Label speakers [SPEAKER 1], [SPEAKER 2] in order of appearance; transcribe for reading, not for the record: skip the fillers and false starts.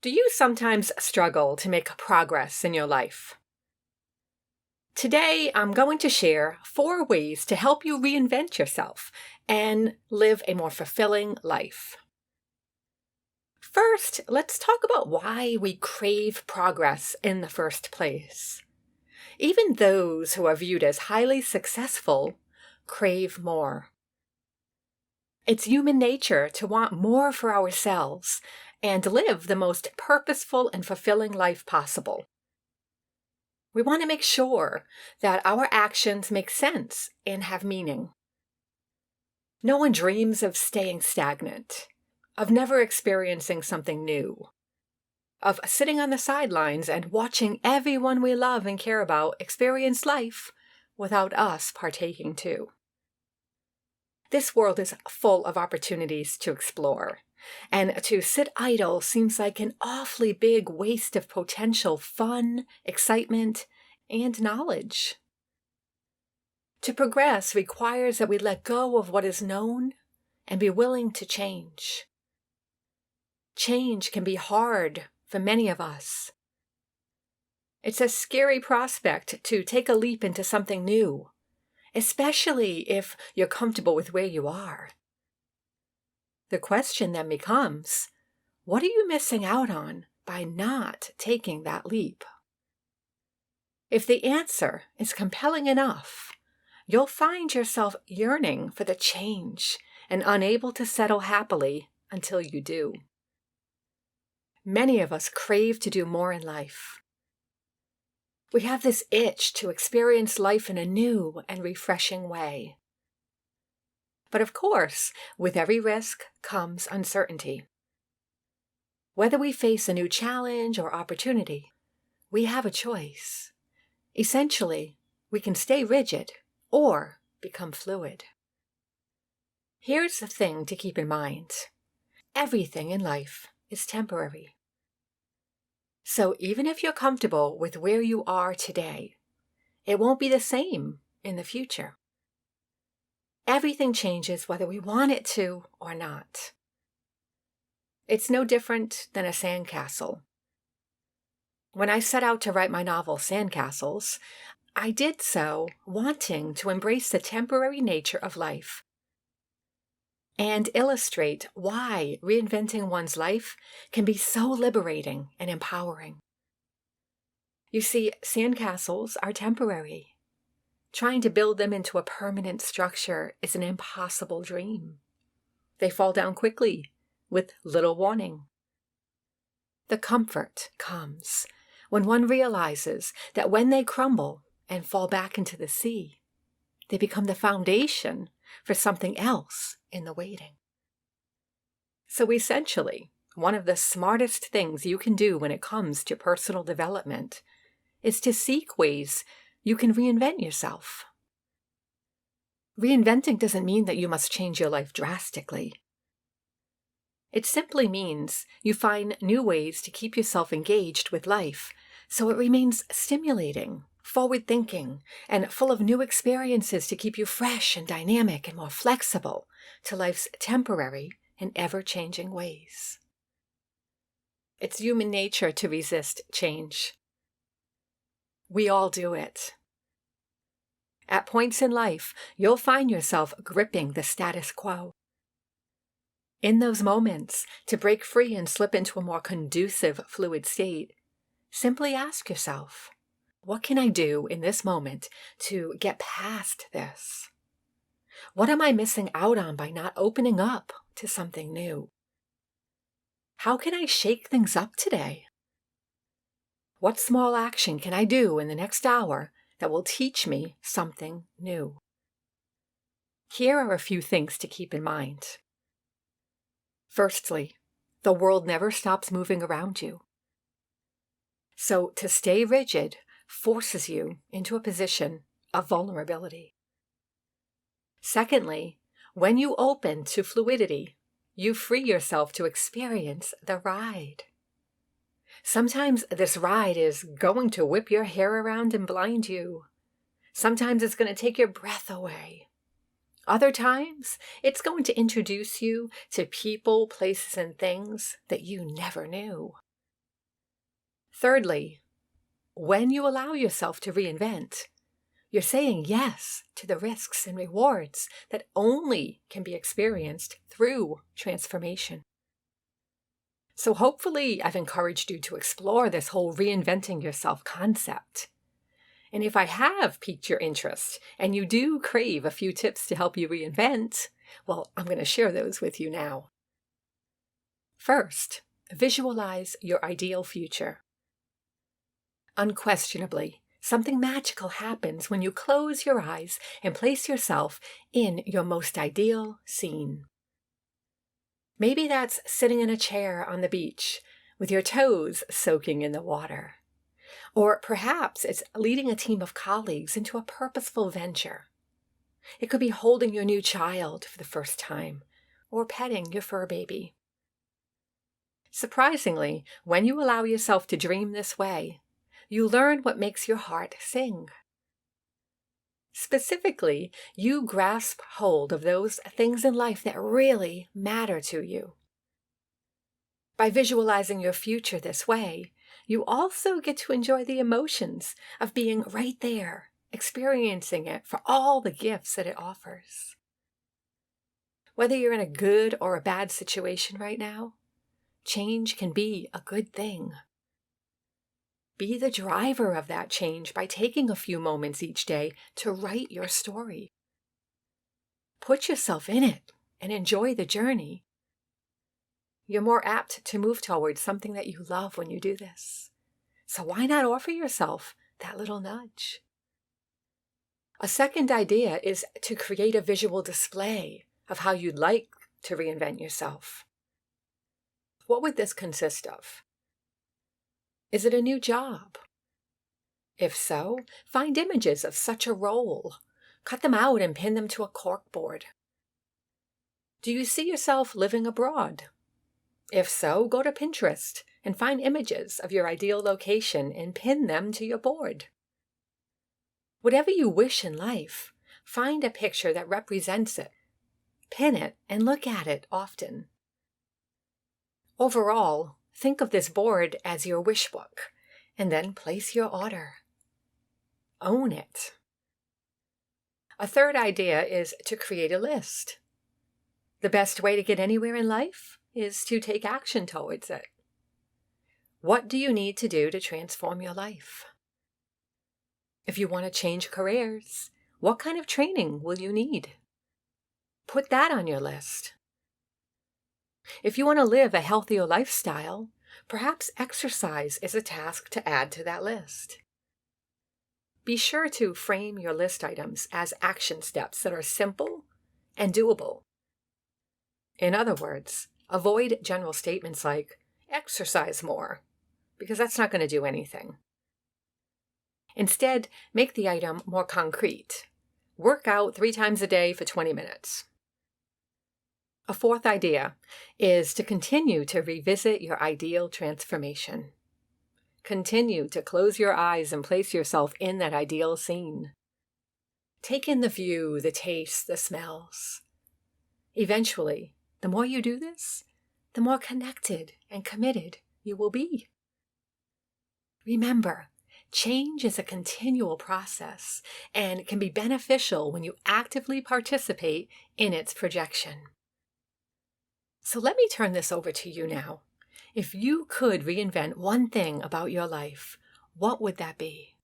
[SPEAKER 1] Do you sometimes struggle to make progress in your life? Today, I'm going to share 4 ways to help you reinvent yourself and live a more fulfilling life. First, let's talk about why we crave progress in the first place. Even those who are viewed as highly successful crave more. It's human nature to want more for ourselves and live the most purposeful and fulfilling life possible. We want to make sure that our actions make sense and have meaning. No one dreams of staying stagnant, of never experiencing something new, of sitting on the sidelines and watching everyone we love and care about experience life without us partaking too. This world is full of opportunities to explore, and to sit idle seems like an awfully big waste of potential fun, excitement, and knowledge. To progress requires that we let go of what is known and be willing to change. Change can be hard for many of us. It's a scary prospect to take a leap into something new, especially if you're comfortable with where you are. The question then becomes, what are you missing out on by not taking that leap? If the answer is compelling enough, you'll find yourself yearning for the change and unable to settle happily until you do. Many of us crave to do more in life. We have this itch to experience life in a new and refreshing way. But of course, with every risk comes uncertainty. Whether we face a new challenge or opportunity, we have a choice. Essentially, we can stay rigid or become fluid. Here's the thing to keep in mind. Everything in life is temporary. So even if you're comfortable with where you are today, it won't be the same in the future. Everything changes whether we want it to or not. It's no different than a sandcastle. When I set out to write my novel Sandcastles, I did so wanting to embrace the temporary nature of life and illustrate why reinventing one's life can be so liberating and empowering. You see, sandcastles are temporary. Trying to build them into a permanent structure is an impossible dream. They fall down quickly, with little warning. The comfort comes when one realizes that when they crumble and fall back into the sea, they become the foundation for something else in the waiting. So essentially, one of the smartest things you can do when it comes to personal development is to seek ways you can reinvent yourself. Reinventing doesn't mean that you must change your life drastically. It simply means you find new ways to keep yourself engaged with life so it remains stimulating, forward-thinking, and full of new experiences to keep you fresh and dynamic and more flexible to life's temporary and ever-changing ways. It's human nature to resist change. We all do it. At points in life, you'll find yourself gripping the status quo. In those moments, to break free and slip into a more conducive, fluid state, simply ask yourself, what can I do in this moment to get past this? What am I missing out on by not opening up to something new? How can I shake things up today? What small action can I do in the next hour that will teach me something new? Here are a few things to keep in mind. Firstly, the world never stops moving around you. So to stay rigid forces you into a position of vulnerability. Secondly, when you open to fluidity, you free yourself to experience the ride. Sometimes this ride is going to whip your hair around and blind you. Sometimes it's going to take your breath away. Other times, it's going to introduce you to people, places, and things that you never knew. Thirdly, when you allow yourself to reinvent, you're saying yes to the risks and rewards that only can be experienced through transformation. So hopefully I've encouraged you to explore this whole reinventing yourself concept. And if I have piqued your interest and you do crave a few tips to help you reinvent, well, I'm going to share those with you now. First, visualize your ideal future. Unquestionably, something magical happens when you close your eyes and place yourself in your most ideal scene. Maybe that's sitting in a chair on the beach with your toes soaking in the water. Or perhaps it's leading a team of colleagues into a purposeful venture. It could be holding your new child for the first time or petting your fur baby. Surprisingly, when you allow yourself to dream this way, you learn what makes your heart sing. Specifically, you grasp hold of those things in life that really matter to you. By visualizing your future this way, you also get to enjoy the emotions of being right there, experiencing it for all the gifts that it offers. Whether you're in a good or a bad situation right now, change can be a good thing. Be the driver of that change by taking a few moments each day to write your story. Put yourself in it and enjoy the journey. You're more apt to move towards something that you love when you do this. So why not offer yourself that little nudge? A second idea is to create a visual display of how you'd like to reinvent yourself. What would this consist of? Is it a new job? If so, find images of such a role. Cut them out and pin them to a corkboard. Do you see yourself living abroad? If so, go to Pinterest and find images of your ideal location and pin them to your board. Whatever you wish in life, find a picture that represents it. Pin it and look at it often. Overall, think of this board as your wish book, and then place your order. Own it. A third idea is to create a list. The best way to get anywhere in life is to take action towards it. What do you need to do to transform your life? If you want to change careers, what kind of training will you need? Put that on your list. If you want to live a healthier lifestyle, perhaps exercise is a task to add to that list. Be sure to frame your list items as action steps that are simple and doable. In other words, avoid general statements like, exercise more, because that's not going to do anything. Instead, make the item more concrete. Work out 3 times a day for 20 minutes. A fourth idea is to continue to revisit your ideal transformation. Continue to close your eyes and place yourself in that ideal scene. Take in the view, the taste, the smells. Eventually, the more you do this, the more connected and committed you will be. Remember, change is a continual process and can be beneficial when you actively participate in its projection. So let me turn this over to you now. If you could reinvent one thing about your life, what would that be?